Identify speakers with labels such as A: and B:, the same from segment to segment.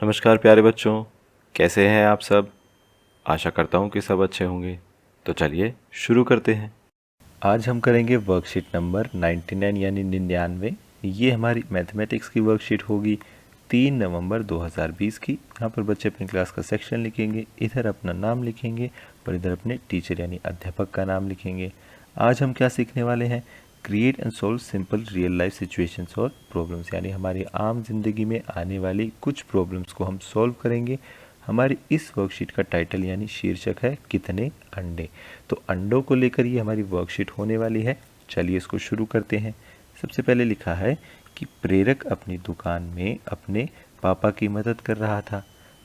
A: नमस्कार प्यारे बच्चों, कैसे हैं आप सब। आशा करता हूँ कि सब अच्छे होंगे। तो चलिए शुरू करते हैं। आज हम करेंगे वर्कशीट नंबर 99 यानी 99। ये हमारी मैथमेटिक्स की वर्कशीट होगी 3 नवंबर 2020 की। यहाँ पर बच्चे अपनी क्लास का सेक्शन लिखेंगे, इधर अपना नाम लिखेंगे और इधर अपने टीचर यानी अध्यापक का नाम लिखेंगे। आज हम क्या सीखने वाले हैं? Create and solve simple real life situations और प्रॉब्लम्स, यानी हमारी आम जिंदगी में आने वाली कुछ प्रॉब्लम्स को हम सॉल्व करेंगे। हमारी इस वर्कशीट का टाइटल यानी शीर्षक है कितने अंडे। तो अंडों को लेकर ये हमारी वर्कशीट होने वाली है। चलिए इसको शुरू करते हैं। सबसे पहले लिखा है कि प्रेरक अपनी दुकान में अपने पापा की मदद कर रहा था।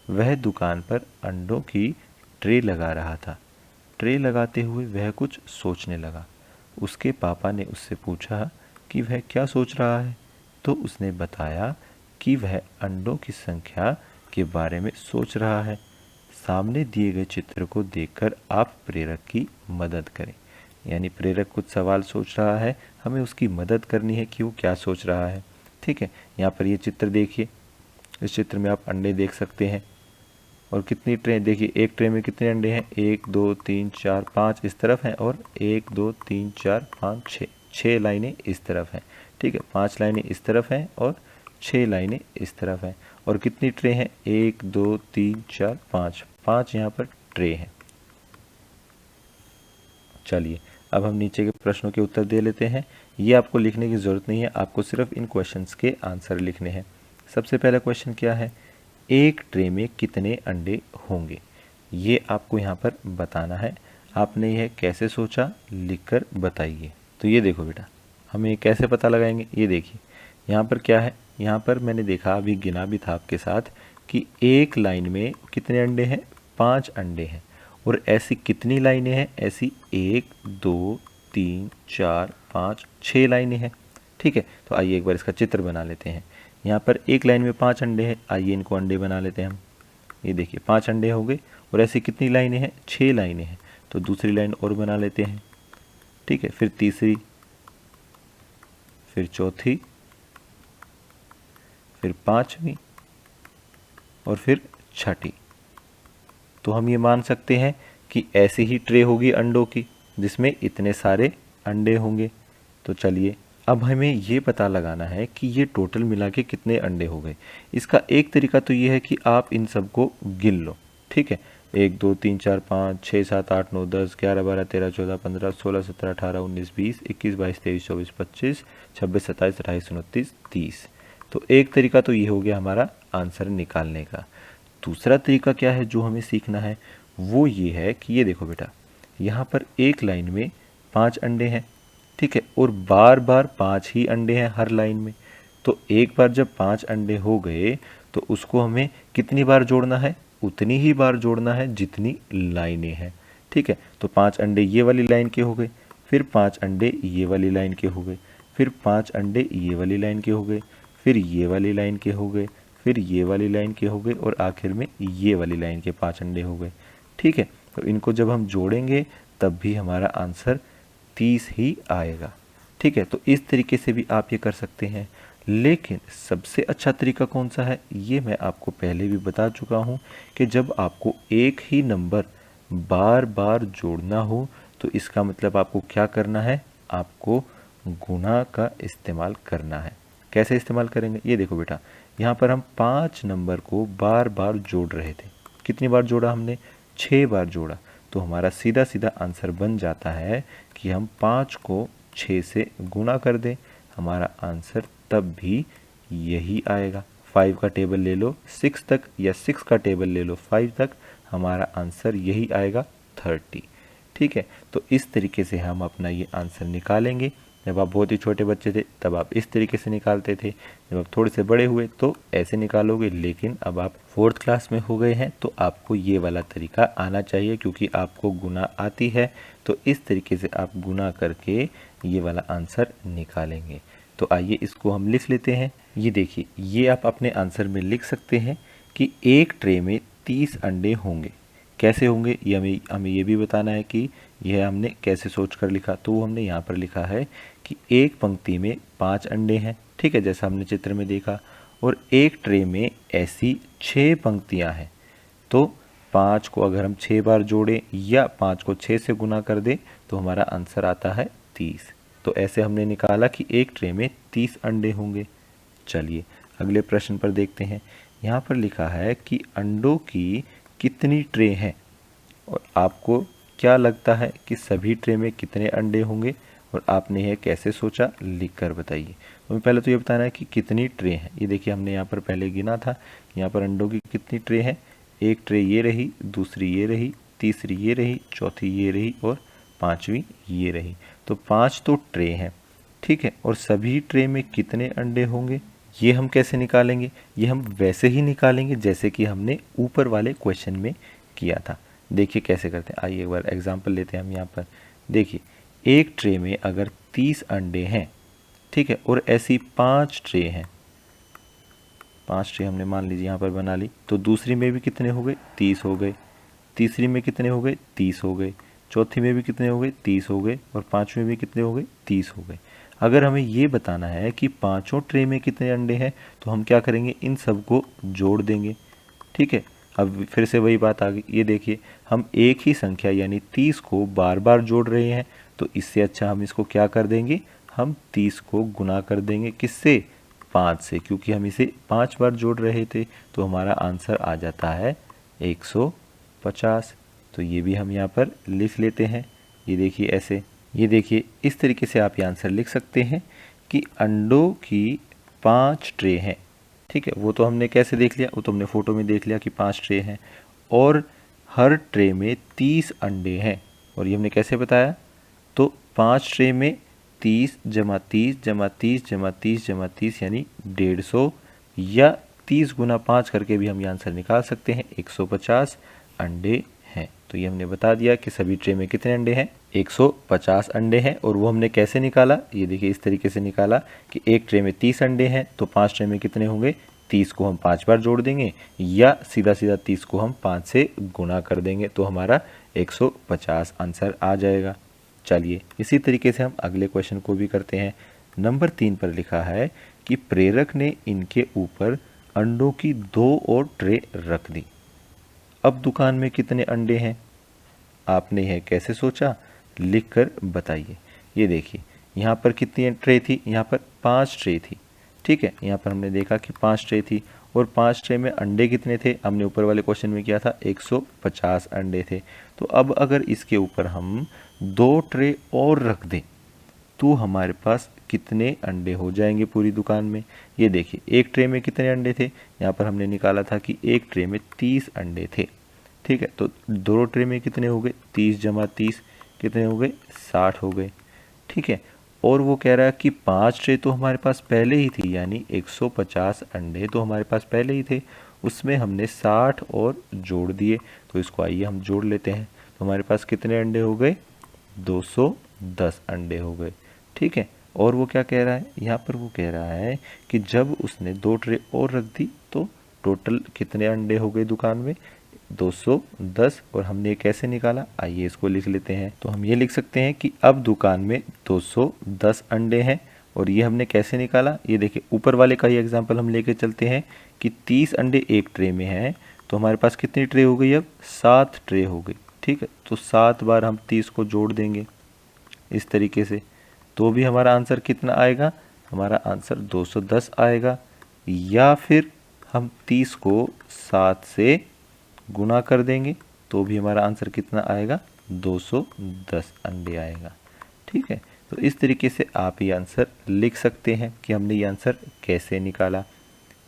A: वह दुकान पर अंडों की ट्रे लगा रहा था। ट्रे लगाते हुए वह कुछ सोचने लगा। उसके पापा ने उससे पूछा कि वह क्या सोच रहा है। तो उसने बताया कि वह अंडों की संख्या के बारे में सोच रहा है। सामने दिए गए चित्र को देखकर आप प्रेरक की मदद करें। यानी प्रेरक कुछ सवाल सोच रहा है, हमें उसकी मदद करनी है कि वो क्या सोच रहा है। ठीक है, यहाँ पर ये चित्र देखिए। इस चित्र में आप अंडे देख सकते हैं। और कितनी ट्रे देखिए, एक ट्रे में कितने अंडे हैं? 1 2 3 4 5 इस तरफ हैं और 1 2 3 4 5 6 6 लाइनें इस तरफ हैं। ठीक है, 5 लाइनें इस तरफ हैं और 6 लाइनें इस तरफ हैं। और कितनी ट्रे हैं? 1 2 3 4 5 5 यहाँ पर ट्रे हैं। चलिए अब हम नीचे के प्रश्नों के उत्तर दे लेते हैं। ये आपको लिखने की ज़रूरत नहीं है, आपको सिर्फ इन क्वेश्चंस के आंसर लिखने हैं। सबसे पहला क्वेश्चन क्या है? एक ट्रे में कितने अंडे होंगे, ये आपको यहाँ पर बताना है। आपने यह कैसे सोचा, लिखकर बताइए। तो ये देखो बेटा, हम ये कैसे पता लगाएंगे? ये देखिए यहाँ पर क्या है। यहाँ पर मैंने देखा, अभी गिना भी था आपके साथ, कि एक लाइन में कितने अंडे हैं? 5 अंडे हैं। और ऐसी कितनी लाइनें हैं? ऐसी 1 2 3 4 5 6 लाइनें हैं। ठीक है, तो आइए एक बार इसका चित्र बना लेते हैं। यहाँ पर एक लाइन में 5 अंडे हैं, आइए इनको अंडे बना लेते हैं हम। ये देखिए 5 अंडे हो गए। और ऐसी कितनी लाइनें हैं? 6 लाइनें हैं। तो दूसरी लाइन और बना लेते हैं। ठीक है, फिर तीसरी, फिर चौथी, फिर पांचवी और फिर छठी। तो हम ये मान सकते हैं कि ऐसी ही ट्रे होगी अंडों की जिसमें इतने सारे अंडे होंगे। तो चलिए अब हमें ये पता लगाना है कि ये टोटल मिला के कितने अंडे हो गए। इसका एक तरीका तो ये है कि आप इन सबको गिन लो। ठीक है, 1 2 3 4 5 6 7 8 9 10 11 12 13 14 15 16 17 18 19 20 21 22 23 24 25 26 27 28 29 30। तो एक तरीका तो ये हो गया हमारा आंसर निकालने का। दूसरा तरीका क्या है जो हमें सीखना है? वो ये है कि ये देखो बेटा, यहाँ पर एक लाइन में 5 अंडे हैं। ठीक है, और बार बार 5 ही अंडे हैं हर लाइन में। तो एक बार जब 5 अंडे हो गए तो उसको हमें कितनी बार जोड़ना है? उतनी ही बार जोड़ना है जितनी लाइनें हैं। ठीक है, तो 5 अंडे ये वाली लाइन के हो गए, फिर 5 अंडे ये वाली लाइन के हो गए, फिर 5 अंडे ये वाली लाइन के हो गए, फिर ये वाली लाइन के हो गए, फिर ये वाली लाइन के हो गए और आखिर में ये वाली लाइन के 5 अंडे हो गए। ठीक है, तो इनको जब हम जोड़ेंगे तब भी हमारा आंसर 30 ही आएगा। ठीक है, तो इस तरीके से भी आप ये कर सकते हैं। लेकिन सबसे अच्छा तरीका कौन सा है, ये मैं आपको पहले भी बता चुका हूँ कि जब आपको एक ही नंबर बार बार जोड़ना हो तो इसका मतलब आपको क्या करना है? आपको गुणा का इस्तेमाल करना है। कैसे इस्तेमाल करेंगे? ये देखो बेटा, यहाँ पर हम 5 नंबर को बार बार जोड़ रहे थे। कितनी बार जोड़ा हमने? 6 बार जोड़ा। तो हमारा सीधा सीधा आंसर बन जाता है कि हम 5 को 6 से गुणा कर दें, हमारा आंसर तब भी यही आएगा। 5 का टेबल ले लो 6 तक, या 6 का टेबल ले लो 5 तक, हमारा आंसर यही आएगा 30। ठीक है, तो इस तरीके से हम अपना ये आंसर निकालेंगे। जब आप बहुत ही छोटे बच्चे थे तब आप इस तरीके से निकालते थे, जब आप थोड़े से बड़े हुए तो ऐसे निकालोगे, लेकिन अब आप 4th क्लास में हो गए हैं तो आपको ये वाला तरीका आना चाहिए, क्योंकि आपको गुना आती है। तो इस तरीके से आप गुना करके ये वाला आंसर निकालेंगे। तो आइए इसको हम लिख लेते हैं। ये देखिए, ये आप अपने आंसर में लिख सकते हैं कि एक ट्रे में 30 अंडे होंगे। कैसे होंगे ये हमें ये भी बताना है कि यह हमने कैसे सोच कर लिखा। तो वो हमने यहाँ पर लिखा है कि एक पंक्ति में 5 अंडे हैं। ठीक है, जैसा हमने चित्र में देखा। और एक ट्रे में ऐसी 6 पंक्तियां हैं, तो 5 को अगर हम 6 बार जोड़ें या 5 को 6 से गुना कर दें तो हमारा आंसर आता है 30। तो ऐसे हमने निकाला कि एक ट्रे में 30 अंडे होंगे। चलिए अगले प्रश्न पर देखते हैं। यहाँ पर लिखा है कि अंडों की कितनी ट्रे हैं, और आपको क्या लगता है कि सभी ट्रे में कितने अंडे होंगे और आपने यह कैसे सोचा, लिख कर बताइए। तो पहले तो ये बताना है कि कितनी ट्रे हैं। ये देखिए हमने यहाँ पर पहले गिना था, यहाँ पर अंडों की कितनी ट्रे हैं। एक ट्रे ये रही, दूसरी ये रही, तीसरी ये रही, चौथी ये रही और पांचवी ये रही। तो 5 तो ट्रे हैं, ठीक है। और सभी ट्रे में कितने अंडे होंगे ये हम कैसे निकालेंगे, ये हम वैसे ही निकालेंगे जैसे कि हमने ऊपर वाले क्वेश्चन में किया था। देखिए कैसे करते हैं, आइए एक बार एग्जांपल लेते हैं हम यहाँ पर। देखिए एक ट्रे में अगर 30 अंडे हैं, ठीक है, और ऐसी 5 ट्रे हैं, 5 ट्रे हमने मान लीजिए यहाँ पर बना ली, तो दूसरी में भी कितने हो गए, 30 हो गए। तीसरी में कितने हो गए, 30 हो गए। चौथी में भी कितने हो गए, 30 हो गए। और पांचवी में भी कितने हो गए, 30 हो गए। अगर हमें ये बताना है कि पांचों ट्रे में कितने अंडे हैं, तो हम क्या करेंगे, इन सब को जोड़ देंगे, ठीक है। अब फिर से वही बात आ गई, ये देखिए हम एक ही संख्या यानी 30 को बार बार जोड़ रहे हैं, तो इससे अच्छा हम इसको क्या कर देंगे, हम 30 को गुना कर देंगे, किससे, 5 से, क्योंकि हम इसे 5 बार जोड़ रहे थे। तो हमारा आंसर आ जाता है 150। तो ये भी हम यहाँ पर लिख लेते हैं। ये देखिए ऐसे, ये देखिए इस तरीके से आप ये आंसर लिख सकते हैं कि अंडों की 5 ट्रे हैं, ठीक है। वो तो हमने कैसे देख लिया, वो तो हमने फ़ोटो में देख लिया कि 5 ट्रे हैं, और हर ट्रे में 30 अंडे हैं। और ये हमने कैसे बताया, तो 5 ट्रे में 30 जमा 30 जमा 30 जमा 30 जमा 30 यानी 150, या 30 गुना 5 करके भी हम ये आंसर निकाल सकते हैं, 150 अंडे हैं। तो ये हमने बता दिया कि सभी ट्रे में कितने अंडे हैं, 150 अंडे हैं। और वो हमने कैसे निकाला, ये देखिए इस तरीके से निकाला कि एक ट्रे में 30 अंडे हैं, तो 5 ट्रे में कितने होंगे, 30 को हम 5 बार जोड़ देंगे, या सीधा सीधा 30 को हम 5 से गुना कर देंगे, तो हमारा 150 आंसर आ जाएगा। चलिए इसी तरीके से हम अगले क्वेश्चन को भी करते हैं। नंबर 3 पर लिखा है कि प्रेरक ने इनके ऊपर अंडों की 2 और ट्रे रख दी। अब दुकान में कितने अंडे हैं, आपने यह कैसे सोचा, लिख कर बताइए। ये देखिए यहाँ पर कितनी ट्रे थी, यहाँ पर 5 ट्रे थी, ठीक है। यहाँ पर हमने देखा कि 5 ट्रे थी, और 5 ट्रे में अंडे कितने थे, हमने ऊपर वाले क्वेश्चन में किया था 150 अंडे थे। तो अब अगर इसके ऊपर हम 2 ट्रे और रख दें तो हमारे पास कितने अंडे हो जाएंगे पूरी दुकान में। ये देखिए एक ट्रे में कितने अंडे थे, यहाँ पर हमने निकाला था कि एक ट्रे में 30 अंडे थे, ठीक है। तो 2 ट्रे में कितने हो गए, 30 जमा 30 कितने हो गए, 60 हो गए, ठीक है। और वो कह रहा है कि 5 ट्रे तो हमारे पास पहले ही थी, यानी 150 अंडे तो हमारे पास पहले ही थे, उसमें हमने 60 और जोड़ दिए। तो इसको आइए हम जोड़ लेते हैं। तो हमारे पास कितने अंडे हो गए, 210 अंडे हो गए, ठीक है। और वो क्या कह रहा है, यहाँ पर वो कह रहा है कि जब उसने 2 ट्रे और रख दी तो टोटल कितने अंडे हो गए दुकान में, 210। और हमने कैसे निकाला, आइए इसको लिख लेते हैं। तो हम ये लिख सकते हैं कि अब दुकान में 210 अंडे हैं। और ये हमने कैसे निकाला, ये देखिए ऊपर वाले का ही एग्जांपल हम लेके चलते हैं कि 30 अंडे एक ट्रे में हैं, तो हमारे पास कितनी ट्रे हो गई, अब 7 ट्रे हो गई, ठीक है। तो 7 बार हम 30 को जोड़ देंगे इस तरीके से, तो भी हमारा आंसर कितना आएगा, हमारा आंसर 210 आएगा। या फिर हम 30 को 7 से गुना कर देंगे तो भी हमारा आंसर कितना आएगा, 210 अंडे आएगा, ठीक है। तो इस तरीके से आप ये आंसर लिख सकते हैं कि हमने ये आंसर कैसे निकाला।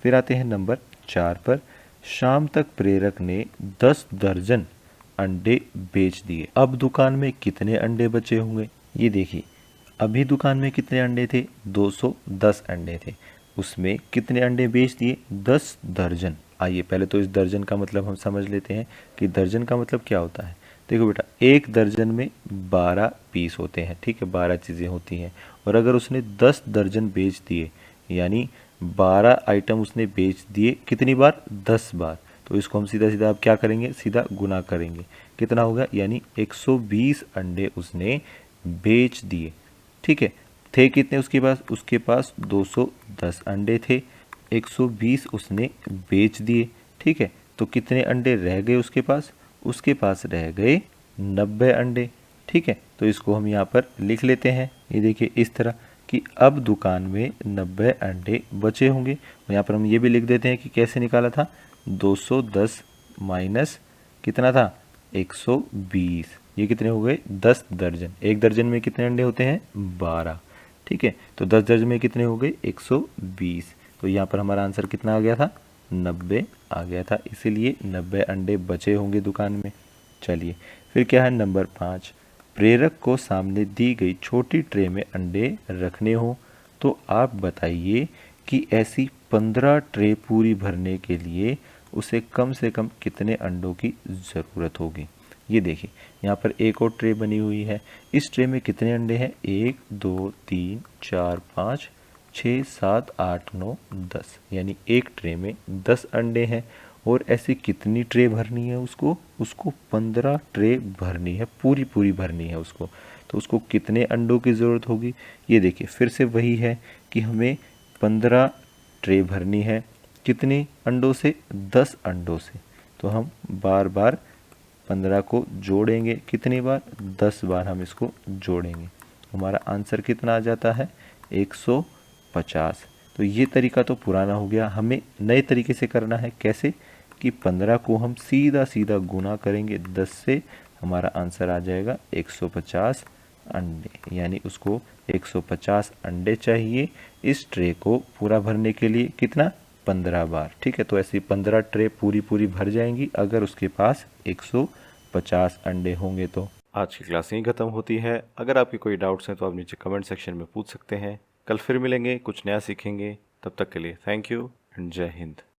A: फिर आते हैं नंबर 4 पर। शाम तक प्रेरक ने 10 दर्जन अंडे बेच दिए, अब दुकान में कितने अंडे बचे होंगे। ये देखिए अभी दुकान में कितने अंडे थे, 210 अंडे थे, उसमें कितने अंडे बेच दिए, 10 दर्जन। आइए पहले तो इस दर्जन का मतलब हम समझ लेते हैं कि दर्जन का मतलब क्या होता है। देखो बेटा एक दर्जन में 12 पीस होते हैं, ठीक है, 12 चीज़ें होती हैं। और अगर उसने 10 दर्जन बेच दिए यानी 12 आइटम उसने बेच दिए, कितनी बार, 10 बार। तो इसको हम सीधा सीधा अब क्या करेंगे, सीधा गुना करेंगे, कितना होगा, यानी 120 अंडे उसने बेच दिए, ठीक है। थे कितने उसके पास 210 अंडे थे, 120 उसने बेच दिए, ठीक है। तो कितने अंडे रह गए उसके पास? उसके पास रह गए 90 अंडे, ठीक है। तो इसको हम यहाँ पर लिख लेते हैं, ये देखिए इस तरह कि अब दुकान में 90 अंडे बचे होंगे। और यहाँ पर हम ये भी लिख देते हैं कि कैसे निकाला था, 210 माइनस कितना था, 120। ये कितने हो गए, 10 दर्जन। एक दर्जन में कितने अंडे होते हैं, 12, ठीक है। तो 10 दर्जन में कितने हो गए, 120। तो यहाँ पर हमारा आंसर कितना आ गया था, 90 आ गया था, इसीलिए 90 अंडे बचे होंगे दुकान में। चलिए फिर क्या है नंबर 5, प्रेरक को सामने दी गई छोटी ट्रे में अंडे रखने हो तो आप बताइए कि ऐसी 15 ट्रे पूरी भरने के लिए उसे कम से कम कितने अंडों की ज़रूरत होगी। ये देखिए यहाँ पर एक और ट्रे बनी हुई है, इस ट्रे में कितने अंडे हैं, 1 2 3 4 5 6 7 8 9 10, यानी एक ट्रे में 10 अंडे हैं। और ऐसी कितनी ट्रे भरनी है उसको, उसको 15 ट्रे भरनी है, पूरी पूरी भरनी है उसको। तो उसको कितने अंडों की ज़रूरत होगी, ये देखिए फिर से वही है कि हमें 15 ट्रे भरनी है, कितने अंडों से, 10 अंडों से। तो हम बार बार 15 को जोड़ेंगे, कितनी बार, 10 बार हम इसको जोड़ेंगे। हमारा आंसर कितना आ जाता है, 150। तो ये तरीका तो पुराना हो गया, हमें नए तरीके से करना है। कैसे कि 15 को हम सीधा सीधा गुना करेंगे 10 से, हमारा आंसर आ जाएगा 150 अंडे, यानी उसको 150 अंडे चाहिए इस ट्रे को पूरा भरने के लिए, कितना, 15 बार, ठीक है। तो ऐसी 15 ट्रे पूरी पूरी भर जाएंगी अगर उसके पास 150 अंडे होंगे तो।
B: आज की क्लास यहीं ख़त्म होती है। अगर आपके कोई डाउट्स हैं तो आप नीचे कमेंट सेक्शन में पूछ सकते हैं। कल फिर मिलेंगे, कुछ नया सीखेंगे। तब तक के लिए थैंक यू एंड जय हिंद।